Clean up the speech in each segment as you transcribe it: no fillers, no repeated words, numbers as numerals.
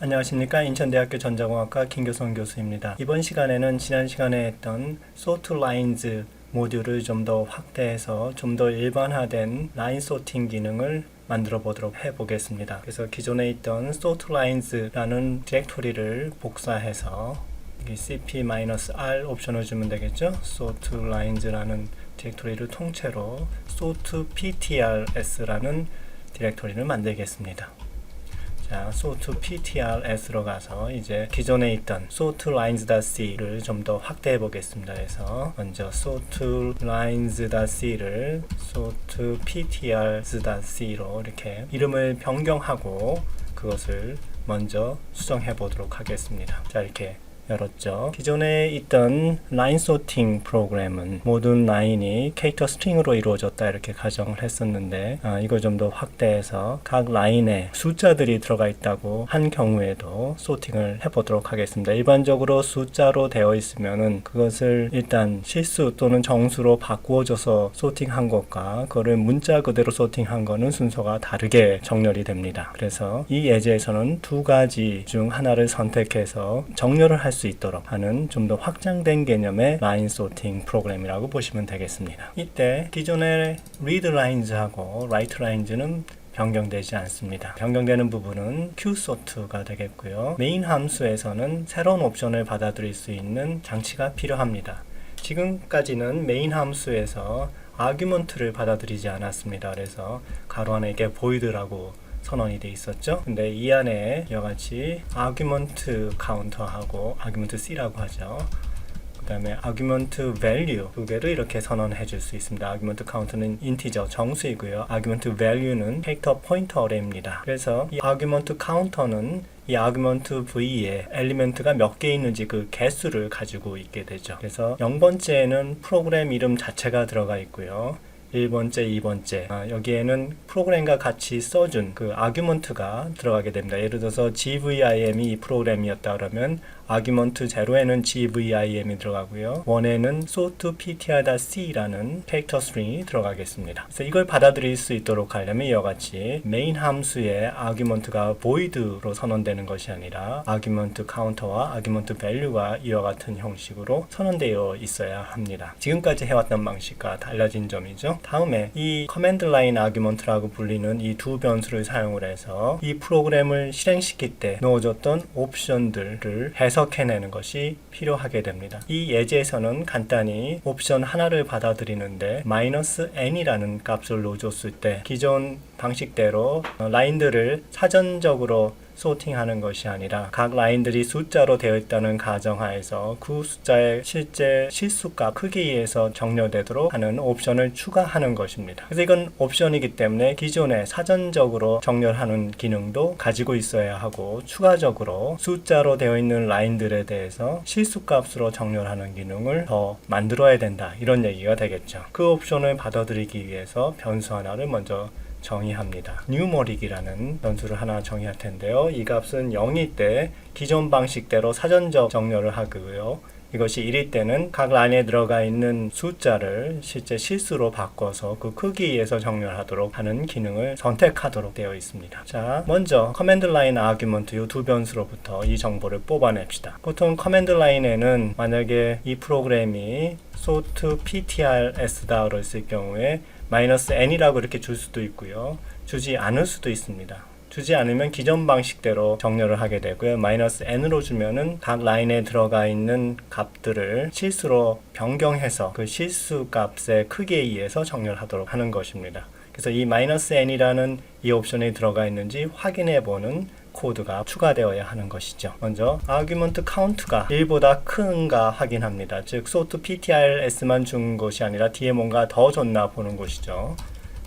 안녕하십니까. 인천대학교 전자공학과 김교성 교수입니다. 이번 시간에는 지난 시간에 했던 sort lines 모듈을 좀 더 확대해서 좀 더 일반화된 라인 소팅 기능을 만들어 보도록 해보겠습니다. 그래서 기존에 있던 sort lines라는 디렉토리를 복사해서 cp-r 옵션을 주면 되겠죠. sort lines라는 디렉토리를 통째로 sort ptrs라는 디렉토리를 만들겠습니다. 자, sort ptrs로 가서 이제 기존에 있던 sort lines.c를 좀 더 확대해 보겠습니다. 그래서 먼저 sort lines.c를 sort ptrs.c로 이렇게 이름을 변경하고 그것을 먼저 수정해 보도록 하겠습니다. 자, 이렇게 열었죠. 기존에 있던 라인 소팅 프로그램은 모든 라인이 캐릭터 스트링으로 이루어졌다 이렇게 가정을 했었는데 이걸 좀 더 확대해서 각 라인에 숫자들이 들어가 있다고 한 경우에도 소팅을 해보도록 하겠습니다. 일반적으로 숫자로 되어 있으면은 그것을 일단 실수 또는 정수로 바꾸어져서 소팅한 것과 그거를 문자 그대로 소팅한 거는 순서가 다르게 정렬이 됩니다. 그래서 이 예제에서는 두 가지 중 하나를 선택해서 정렬을 할 수 있도록 하는 좀 더 확장된 개념의 라인 소팅 프로그램이라고 보시면 되겠습니다. 이때 기존의 read lines하고 write lines는 변경되지 않습니다. 변경되는 부분은 qsort가 되겠고요. 메인 함수에서는 새로운 옵션을 받아들일 수 있는 장치가 필요합니다. 지금까지는 메인 함수에서 아규먼트를 받아들이지 않았습니다. 그래서 가로 안에 이게 void라고 선언이 돼 있었죠. 근데 이 안에 이와 같이 argument counter하고 argument c라고 하죠. 그 다음에 argument value 두 개를 이렇게 선언해 줄 수 있습니다. argument counter는 인티저 정수이고요. argument value는 캐릭터 포인터 어레이입니다. 그래서 이 argument counter는 이 argument v에 엘리멘트가 몇 개 있는지 그 개수를 가지고 있게 되죠. 그래서 0번째에는 프로그램 이름 자체가 들어가 있고요. 1번째, 2번째 여기에는 프로그램과 같이 써준 그 아규먼트가 들어가게 됩니다. 예를 들어서 gvim이 이 프로그램이었다 그러면 아규먼트 0에는 gvim이 들어가고요. 1에는 sort ptr.c라는 캐릭터 스트링이 들어가겠습니다. 그래서 이걸 받아들일 수 있도록 하려면 이와 같이 메인 함수의 아규먼트가 void로 선언되는 것이 아니라 아규먼트 카운터와 아규먼트 value가 이와 같은 형식으로 선언되어 있어야 합니다. 지금까지 해왔던 방식과 달라진 점이죠. 다음에 이 커맨드 라인 아규먼트라고 불리는 이 두 변수를 사용을 해서 이 프로그램을 실행시킬 때 넣어줬던 옵션들을 해석해내는 것이 필요하게 됩니다. 이 예제에서는 간단히 옵션 하나를 받아들이는데 -n이라는 값을 넣어줬을 때 기존 방식대로 라인들을 사전적으로 소팅하는 것이 아니라 각 라인들이 숫자로 되어 있다는 가정하에서 그 숫자의 실제 실수값 크기에 의해서 정렬되도록 하는 옵션을 추가하는 것입니다. 그래서 이건 옵션이기 때문에 기존에 사전적으로 정렬하는 기능도 가지고 있어야 하고 추가적으로 숫자로 되어 있는 라인들에 대해서 실수값으로 정렬하는 기능을 더 만들어야 된다 이런 얘기가 되겠죠. 그 옵션을 받아들이기 위해서 변수 하나를 먼저 정의합니다. numeric이라는 변수를 하나 정의할 텐데요. 이 값은 0일 때 기존 방식대로 사전적 정렬을 하고요. 이것이 1일 때는 각 라인에 들어가 있는 숫자를 실제 실수로 바꿔서 그 크기에 의해서 정렬하도록 하는 기능을 선택하도록 되어 있습니다. 자, 먼저 커맨드 라인 아규먼트 이 두 변수로부터 이 정보를 뽑아냅시다. 보통 커맨드 라인에는 만약에 이 프로그램이 sort ptrs다로 있을 경우에 -n이라고 이렇게 줄 수도 있고요. 주지 않을 수도 있습니다. 주지 않으면 기존 방식대로 정렬을 하게 되고요. -n으로 주면은 각 라인에 들어가 있는 값들을 실수로 변경해서 그 실수 값의 크기에 의해서 정렬하도록 하는 것입니다. 그래서 이 -n이라는 이 옵션이 들어가 있는지 확인해 보는 코드가 추가되어야 하는 것이죠. 먼저 argument count가 1보다 큰가 확인합니다. 즉 sort ptrs만 준 것이 아니라 뒤에 뭔가 더 줬나 보는 것이죠.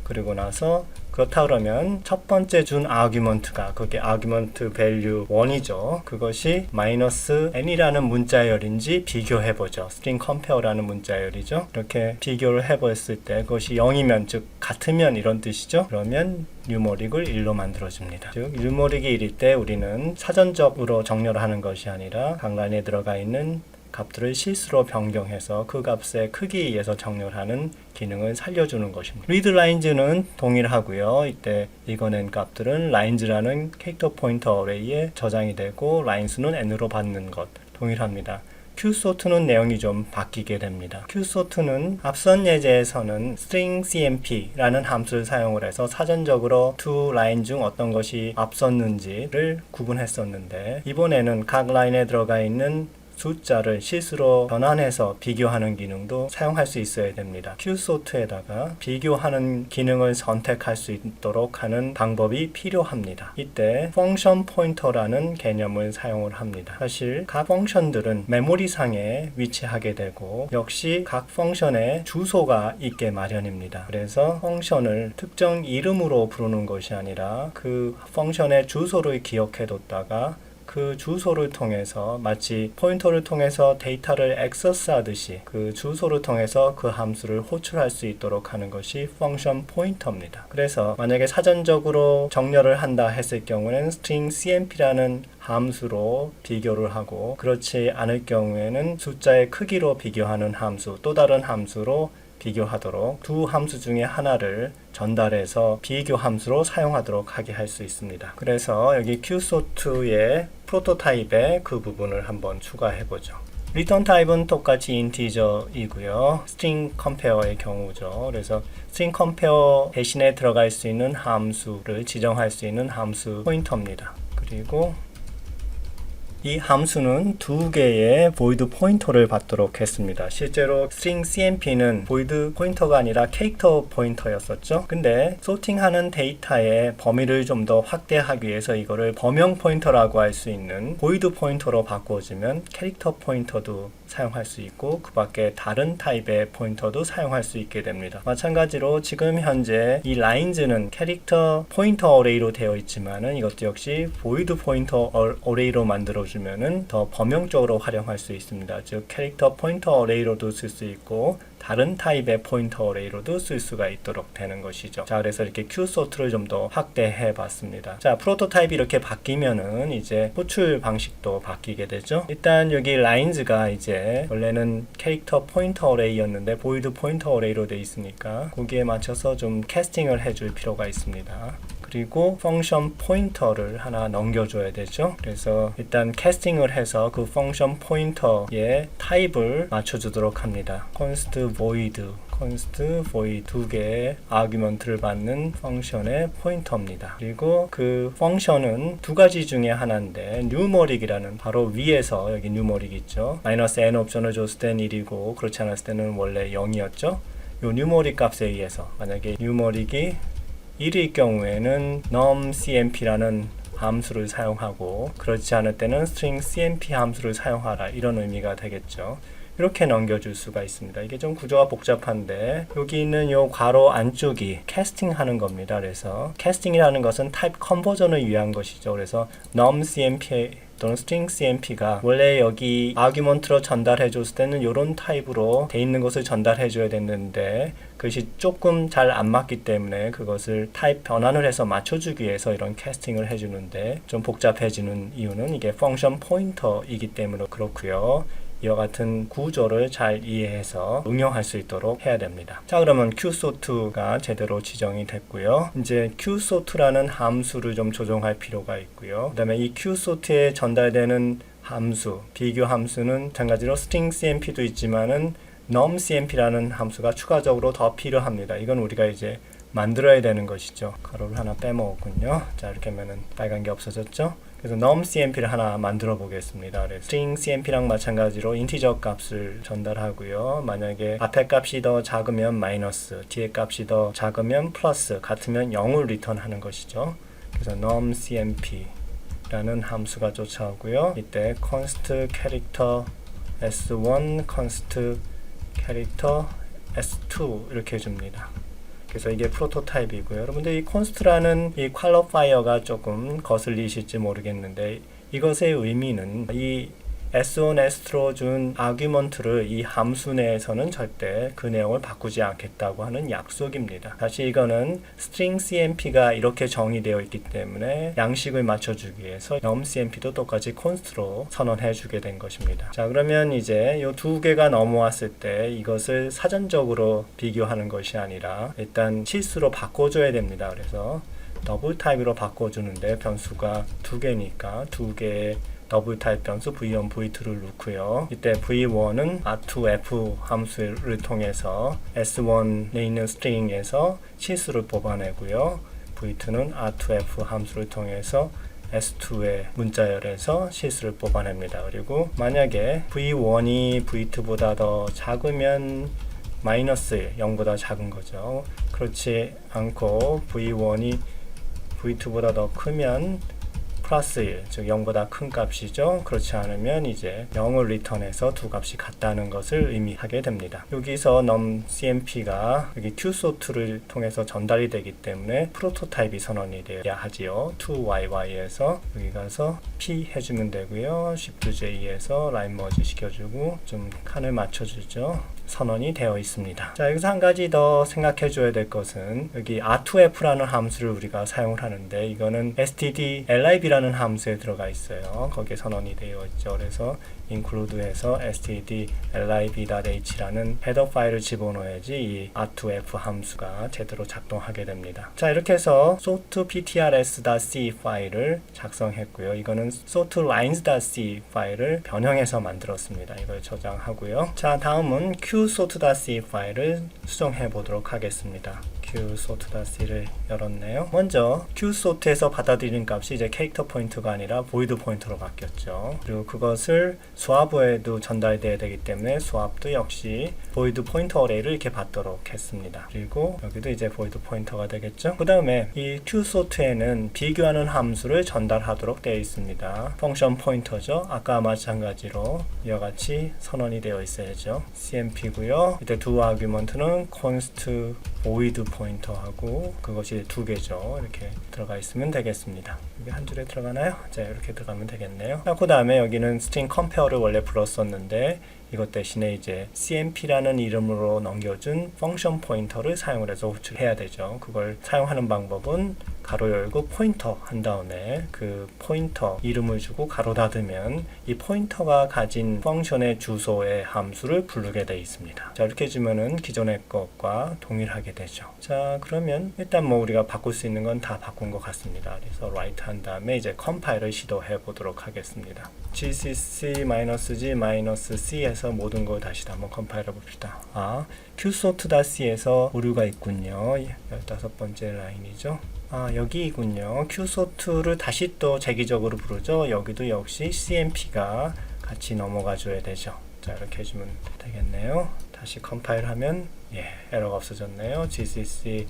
그리고 나서 그렇다 그러면 첫 번째 준 아규먼트가 그게 아규먼트 value 1이죠. 그것이 -n이라는 문자열인지 비교해보죠. string compare라는 문자열이죠. 이렇게 비교를 해봤을 때 그것이 0이면 즉 같으면 이런 뜻이죠. 그러면 numeric을 1로 만들어줍니다. 즉 numeric이 1일 때 우리는 사전적으로 정렬하는 것이 아니라 각 라인에 들어가 있는 값들을 실수로 변경해서 그 값의 크기에 의해서 정렬하는 기능을 살려주는 것입니다. readLines는 동일하고요. 이때 읽어낸 값들은 lines라는 캐릭터 포인터 어레이에 저장이 되고 lines는 n으로 받는 것 동일합니다. qsort는 내용이 좀 바뀌게 됩니다. qsort는 앞선 예제에서는 string cmp라는 함수를 사용을 해서 사전적으로 두 라인 중 어떤 것이 앞섰는지를 구분했었는데, 이번에는 각 라인에 들어가 있는 숫자를 실수로 변환해서 비교하는 기능도 사용할 수 있어야 됩니다. qsort에다가 비교하는 기능을 선택할 수 있도록 하는 방법이 필요합니다. 이때 펑션 포인터라는 개념을 사용을 합니다. 사실 각 펑션들은 메모리상에 위치하게 되고 역시 각 펑션에 주소가 있게 마련입니다. 그래서 펑션을 특정 이름으로 부르는 것이 아니라 그 펑션의 주소를 기억해 뒀다가 그 주소를 통해서 마치 포인터를 통해서 데이터를 액세스하듯이 그 주소를 통해서 그 함수를 호출할 수 있도록 하는 것이 펑션 포인터입니다. 그래서 만약에 사전적으로 정렬을 한다 했을 경우에는 string cmp라는 함수로 비교를 하고, 그렇지 않을 경우에는 숫자의 크기로 비교하는 함수, 또 다른 함수로 비교하도록 두 함수 중에 하나를 전달해서 비교 함수로 사용하도록 하게 할 수 있습니다. 그래서 여기 qsort의 프로토타입에 그 부분을 한번 추가해 보죠. return 타입은 똑같이 인티저이고요. string compare의 경우죠. 그래서 string compare 대신에 들어갈 수 있는 함수를 지정할 수 있는 함수 포인터입니다. 그리고 이 함수는 두 개의 void 포인터를 받도록 했습니다. 실제로 string cmp는 void 포인터가 아니라 캐릭터 포인터였었죠. 근데 소팅하는 데이터의 범위를 좀 더 확대하기 위해서 이거를 범용 포인터라고 할 수 있는 void 포인터로 바꿔주면 캐릭터 포인터도 사용할 수 있고 그 밖에 다른 타입의 포인터도 사용할 수 있게 됩니다. 마찬가지로 지금 현재 이 lines는 캐릭터 포인터 어레이로 되어 있지만은 이것도 역시 void 포인터 어레이로 만들어주면은 더 범용적으로 활용할 수 있습니다. 즉 캐릭터 포인터 어레이로도 쓸 수 있고 다른 타입의 포인터 어레이로도 쓸 수가 있도록 되는 것이죠. 자, 그래서 이렇게 qsort를 좀 더 확대해 봤습니다. 자, 프로토타입이 이렇게 바뀌면은 이제 호출 방식도 바뀌게 되죠. 일단 여기 lines가 이제 원래는 캐릭터 포인터 어레이였는데 void 포인터 어레이로 되어 있으니까 거기에 맞춰서 좀 캐스팅을 해줄 필요가 있습니다. 그리고 펑션 포인터를 하나 넘겨줘야 되죠. 그래서 일단 캐스팅을 해서 그 펑션 포인터의 타입을 맞춰주도록 합니다. const void 두 개의 아규먼트를 받는 펑션의 포인터입니다. 그리고 그 펑션은 두 가지 중에 하나인데 numeric이라는 바로 위에서 여기 numeric 있죠. -n 옵션을 줬을 땐 1이고 그렇지 않았을 때는 원래 0이었죠. 요 numeric 값에 의해서 만약에 numeric이 1일 경우에는 numCmp라는 함수를 사용하고 그렇지 않을 때는 string cmp 함수를 사용하라 이런 의미가 되겠죠. 이렇게 넘겨줄 수가 있습니다. 이게 좀 구조가 복잡한데 여기 있는 요 괄호 안쪽이 캐스팅 하는 겁니다. 그래서 캐스팅이라는 것은 타입 컨버전을 위한 것이죠. 그래서 numCmp 또는 string cmp가 원래 여기 아규먼트로 전달해 줬을 때는 이런 타입으로 돼 있는 것을 전달해 줘야 됐는데 그것이 조금 잘 안 맞기 때문에 그것을 타입 변환을 해서 맞춰주기 위해서 이런 캐스팅을 해주는데 좀 복잡해지는 이유는 이게 펑션 포인터이기 때문에 그렇고요. 이와 같은 구조를 잘 이해해서 응용할 수 있도록 해야 됩니다. 자, 그러면 qsort가 제대로 지정이 됐고요. 이제 qsort라는 함수를 좀 조정할 필요가 있고요. 그 다음에 이 qsort에 전달되는 함수, 비교 함수는 마찬가지로 string cmp도 있지만은 numCmp라는 함수가 추가적으로 더 필요합니다. 이건 우리가 이제 만들어야 되는 것이죠. 가로를 하나 빼먹었군요. 자, 이렇게 하면은 빨간 게 없어졌죠. 그래서 numCmp를 하나 만들어 보겠습니다. 그래서 string cmp랑 마찬가지로 인티저 값을 전달하고요. 만약에 앞에 값이 더 작으면 마이너스, 뒤에 값이 더 작으면 플러스, 같으면 0을 리턴하는 것이죠. 그래서 numCmp라는 함수가 쫓아오고요. 이때 const character s1, const character s2 이렇게 해줍니다. 그래서 이게 프로토타입이고요. 여러분들 이 const라는 이 퀄리파이어가 조금 거슬리실지 모르겠는데 이것의 의미는 이 s1, s2로 준 아규먼트를 이 함수 내에서는 절대 그 내용을 바꾸지 않겠다고 하는 약속입니다. 사실 이거는 string cmp가 이렇게 정의되어 있기 때문에 양식을 맞춰주기 위해서 num cmp도 똑같이 const로 선언해 주게 된 것입니다. 자, 그러면 이제 이 두 개가 넘어왔을 때 이것을 사전적으로 비교하는 것이 아니라 일단 실수로 바꿔줘야 됩니다. 그래서 더블 타입으로 바꿔주는데 변수가 두 개니까 두 개의 더블 타입 변수 v1, v2를 넣고요. 이때 v1은 r2f 함수를 통해서 s1에 있는 스트링에서 실수를 뽑아내고요. v2는 r2f 함수를 통해서 S2의 문자열에서 실수를 뽑아냅니다. 그리고 만약에 V1이 V2보다 더 작으면 마이너스 1, 0보다 작은 거죠. 그렇지 않고 V1이 V2보다 더 크면 플러스 1, 즉 0보다 큰 값이죠. 그렇지 않으면 이제 0을 리턴해서 두 값이 같다는 것을 의미하게 됩니다. 여기서 num cmp가 여기 toSort를 통해서 전달이 되기 때문에 프로토타입이 선언이 되어야 하지요. toYY에서 여기 가서 p 해주면 되고요. shift-j에서 라인 머지 시켜주고 좀 칸을 맞춰주죠. 선언이 되어 있습니다. 자, 여기서 한 가지 더 생각해 줘야 될 것은 여기 r2f라는 함수를 우리가 사용을 하는데 이거는 stdlib라는 함수에 들어가 있어요. 거기에 선언이 되어 있죠. 그래서 include해서 stdlib.h라는 헤더 파일을 집어넣어야지 이 r2f 함수가 제대로 작동하게 됩니다. 자, 이렇게 해서 sortptrs.c 파일을 작성했고요. 이거는 sortlines.c 파일을 변형해서 만들었습니다. 이걸 저장하고요. 자, 다음은 qsort.c 파일을 수정해 보도록 하겠습니다. qsort.c를 열었네요. 먼저 qsort에서 받아들이는 값이 이제 캐릭터 포인트가 아니라 void 포인터로 바뀌었죠. 그리고 그것을 swap에도 전달돼야 되기 때문에 swap도 역시 void 포인터 어레이를 이렇게 받도록 했습니다. 그리고 여기도 이제 void 포인터가 되겠죠. 그 다음에 이 qsort에는 비교하는 함수를 전달하도록 되어 있습니다. 펑션 포인터죠. 아까 마찬가지로 이와 같이 선언이 되어 있어야죠. cmp고요. 이때 두 아규먼트는 const void 포인터하고 그것이 두 개죠. 이렇게 들어가 있으면 되겠습니다. 이게 한 줄에 들어가나요? 자, 이렇게 들어가면 되겠네요. 그 다음에 여기는 string compare를 원래 불렀었는데 이것 대신에 이제 cmp라는 이름으로 넘겨준 펑션 포인터를 사용을 해서 호출해야 되죠. 그걸 사용하는 방법은 가로 열고 포인터 한 다음에 그 포인터 이름을 주고 가로 닫으면 이 포인터가 가진 펑션의 주소의 함수를 부르게 되어 있습니다. 자, 이렇게 해주면은 기존의 것과 동일하게 되죠. 자, 그러면 일단 뭐 우리가 바꿀 수 있는 건 다 바꾼 것 같습니다. 그래서 write 한 다음에 이제 컴파일을 시도해 보도록 하겠습니다. gcc-g-c에서 모든 걸 다시 한번 컴파일해 봅시다. qsort.c에서 오류가 있군요. 15번째 라인이죠. 여기이군요. qsort를 다시 또 재기적으로 부르죠. 여기도 역시 cmp가 같이 넘어가 줘야 되죠. 자, 이렇게 해주면 되겠네요. 다시 컴파일하면 에러가 없어졌네요. gcc-g-o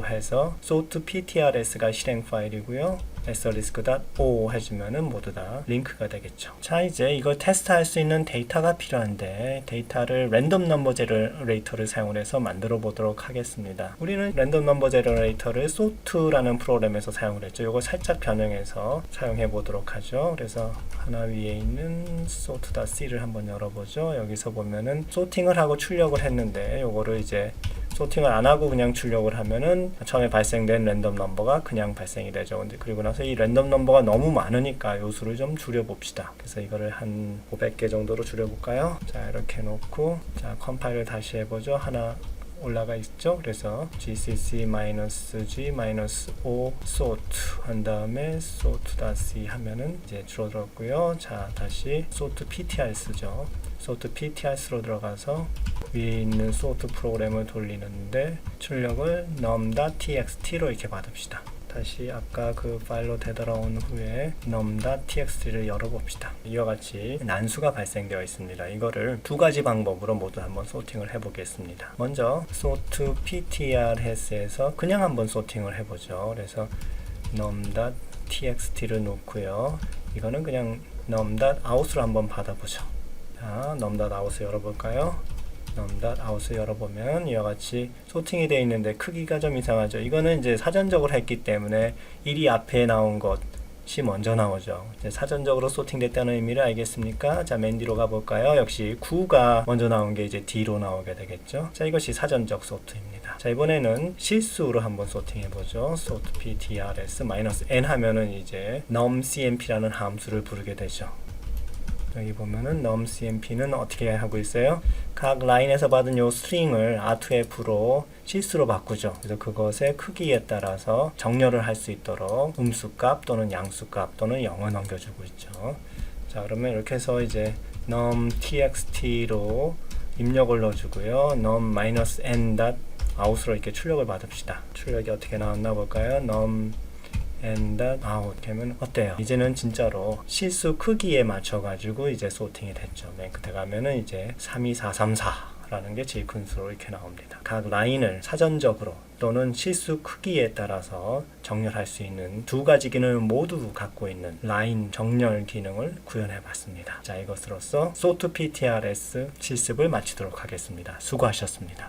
해서 sortptrs가 실행 파일이고요. asterisk.o 해주면은 모두 다 링크가 되겠죠. 자, 이제 이걸 테스트할 수 있는 데이터가 필요한데 데이터를 랜덤 넘버 제너레이터를 사용해서 만들어 보도록 하겠습니다. 우리는 랜덤 넘버 제너레이터를 sort라는 프로그램에서 사용을 했죠. 이거 살짝 변형해서 사용해 보도록 하죠. 그래서 하나 위에 있는 sort.c를 한번 열어보죠. 여기서 보면은 소팅을 하고 출력을 했는데 요거를 이제 소팅을 안 하고 그냥 출력을 하면은 처음에 발생된 랜덤 넘버가 그냥 발생이 되죠. 근데 그리고 나서 이 랜덤 넘버가 너무 많으니까 요 수를 좀 줄여봅시다. 그래서 이거를 한 500개 정도로 줄여볼까요? 자, 이렇게 놓고 자, 컴파일을 다시 해보죠. 하나 올라가 있죠. 그래서 gcc-g-o sort 한 다음에 sort.c 하면은 이제 줄어들었고요. 자, 다시 sort ptr 쓰죠. sort ptrs로 들어가서 위에 있는 sort 프로그램을 돌리는데 출력을 num.txt로 이렇게 받읍시다. 다시 아까 그 파일로 되돌아온 후에 num.txt를 열어봅시다. 이와 같이 난수가 발생되어 있습니다. 이거를 두 가지 방법으로 모두 한번 소팅을 해보겠습니다. 먼저 sort ptrs에서 그냥 한번 소팅을 해보죠. 그래서 num.txt를 놓고요. 이거는 그냥 num.out으로 한번 받아보죠. 자, num.out을 열어볼까요? num.out을 열어보면 이와 같이 소팅이 되어 있는데 크기가 좀 이상하죠. 이거는 이제 사전적으로 했기 때문에 1이 앞에 나온 것 C 먼저 나오죠. 이제 사전적으로 소팅됐다는 의미를 알겠습니까? 자, 맨 뒤로 가볼까요? 역시 9가 먼저 나온 게 이제 D로 나오게 되겠죠. 자, 이것이 사전적 소트입니다. 자, 이번에는 실수로 한번 소팅해보죠. sort ptrs-n 하면은 이제 numcmp라는 함수를 부르게 되죠. 여기 보면은 numcmp는 어떻게 하고 있어요? 각 라인에서 받은 요 스트링을 r2f로 실수로 바꾸죠. 그래서 그것의 크기에 따라서 정렬을 할 수 있도록 음수값 또는 양수값 또는 0을 넘겨주고 있죠. 자, 그러면 이렇게 해서 이제 num.txt로 입력을 넣어주고요. num-n out으로 이렇게 출력을 받읍시다. 출력이 어떻게 나왔나 볼까요? num and out 하면 어때요? 이제는 진짜로 실수 크기에 맞춰가지고 이제 소팅이 됐죠. 맨 끝에 가면은 이제 32434라는 게 제일 큰 수로 이렇게 나옵니다. 각 라인을 사전적으로 또는 실수 크기에 따라서 정렬할 수 있는 두 가지 기능을 모두 갖고 있는 라인 정렬 기능을 구현해 봤습니다. 자, 이것으로써 sort ptrs 실습을 마치도록 하겠습니다. 수고하셨습니다.